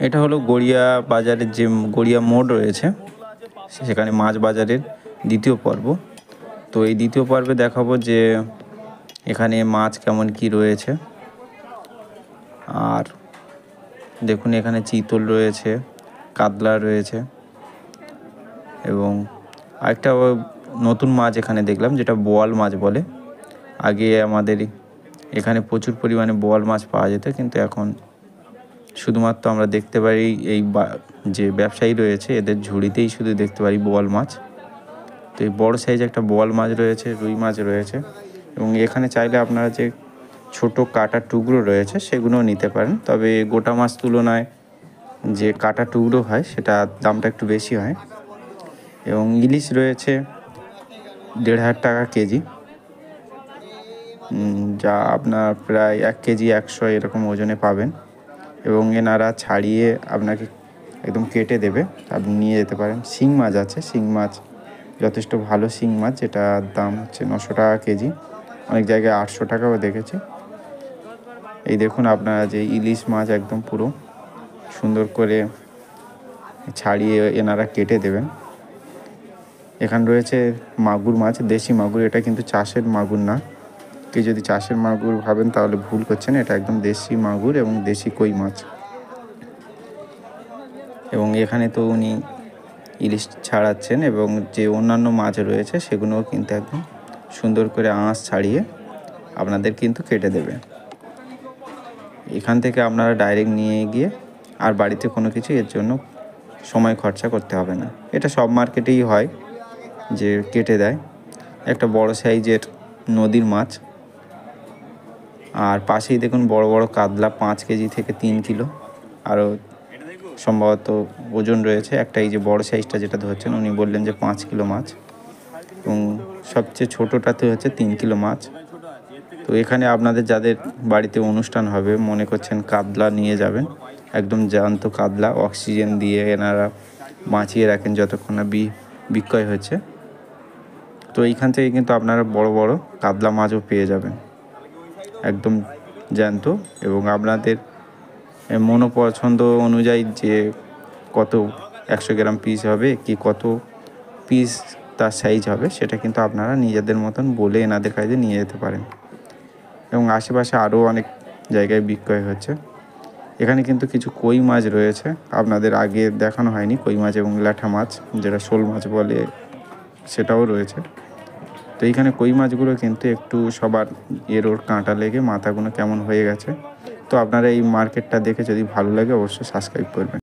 এটা হলো গড়িয়া বাজারের যে গড়িয়া মোড় রয়েছে, সেখানে মাছ বাজারের দ্বিতীয় পর্ব। তো এই দ্বিতীয় পর্বে দেখাবো যে এখানে মাছ কেমন কি রয়েছে। আর দেখুন এখানে চিতল রয়েছে, কাতলা রয়েছে এবং আরেকটা নতুন মাছ এখানে দেখলাম যেটা বোয়াল মাছ বলে। আগে আমাদের এখানে প্রচুর পরিমাণে বোয়াল মাছ পাওয়া যেত, কিন্তু এখন শুধুমাত্র আমরা দেখতে পারি এই যে ব্যবসায়ী রয়েছে এদের ঝুড়িতেই শুধু দেখতে পারি বোয়াল মাছ। তো এই বড় সাইজ একটা বোয়াল মাছ রয়েছে, রুই মাছ রয়েছে এবং এখানে চাইলে আপনারা যে ছোট কাটা টুকরো রয়েছে সেগুলোও নিতে পারেন। তবে গোটা মাছ তুলনায় যে কাটা টুকরো হয় সেটা দামটা একটু বেশি হয়। এবং ইলিশ রয়েছে 1,500 টাকা কেজি, যা আপনার প্রায় 1 কেজি 100 এরকম ওজনে পাবেন। এবং এনারা ছাড়িয়ে আপনাকে একদম কেটে দেবে, আপনি নিয়ে যেতে পারেন। শিং মাছ আছে, শিং মাছ যথেষ্ট ভালো শিং মাছ, যেটার দাম হচ্ছে 900 টাকা কেজি, অনেক জায়গায় 800 টাকাও দেখেছি। এই দেখুন আপনারা যে ইলিশ মাছ একদম পুরো সুন্দর করে ছাড়িয়ে এনারা কেটে দেবেন। এখানে রয়েছে মাগুর মাছ, দেশি মাগুর, এটা কিন্তু চাষের মাগুর না। কেউ যদি চাষের মাগুর ভাবেন তাহলে ভুল করছেন, এটা একদম দেশি মাগুর এবং দেশি কই মাছ। এবং এখানে তো উনি ইলিশ ছাড়াচ্ছেন এবং যে অন্যান্য মাছ রয়েছে সেগুলোও কিন্তু একদম সুন্দর করে আঁশ ছাড়িয়ে আপনাদের কিন্তু কেটে দেবে। এখান থেকে আপনারা ডাইরেক্ট নিয়ে গিয়ে আর বাড়িতে কোনো কিছু এর জন্য সময় খরচা করতে হবে না। এটা সব মার্কেটেই হয় যে কেটে দেয়। একটা বড় সাইজের নদীর মাছ। আর পাশেই দেখুন বড় বড় কাতলা 5 কেজি থেকে 3 কিলো আরও সম্ভবত ওজন রয়েছে। একটা এই যে বড় সাইজটা যেটা ধরছেন উনি বললেন যে 5 কিলো মাছ, এবং সবচেয়ে ছোটোটাতে হচ্ছে 3 কিলো মাছ। তো এখানে আপনাদের যাদের বাড়িতে অনুষ্ঠান হবে, মনে করছেন কাতলা নিয়ে যাবেন, একদম জ্যান্ত কাতলা অক্সিজেন দিয়ে এনারা বাঁচিয়ে রাখেন যতক্ষণ না বিক্রয় হচ্ছে। তো এইখান থেকে কিন্তু আপনারা বড় বড় কাতলা মাছও পেয়ে যাবেন একদম জ্যান্ত। এবং আপনাদের মনোপছন্দ অনুযায়ী যে কত 100 গ্রাম পিস হবে কি কত পিস তার সাইজ হবে সেটা কিন্তু আপনারা নিজেদের মতন বলে এনাদের কাছে নিয়ে যেতে পারেন। এবং আশেপাশে আরও অনেক জায়গায় বিক্রয় হচ্ছে। এখানে কিন্তু কিছু কই মাছ রয়েছে, আপনাদের আগে দেখানো হয়নি। কই মাছ এবং ল্যাঠা মাছ, যেটা শোল মাছ বলে, সেটাও রয়েছে। তো এইখানে কই মাছগুলো কিন্তু একটু সবার ওর কাঁটা লেগে মাথাগুলো কেমন হয়ে গেছে। তো আপনারা এই মার্কেটটা দেখে যদি ভালো লাগে অবশ্যই সাবস্ক্রাইব করবেন।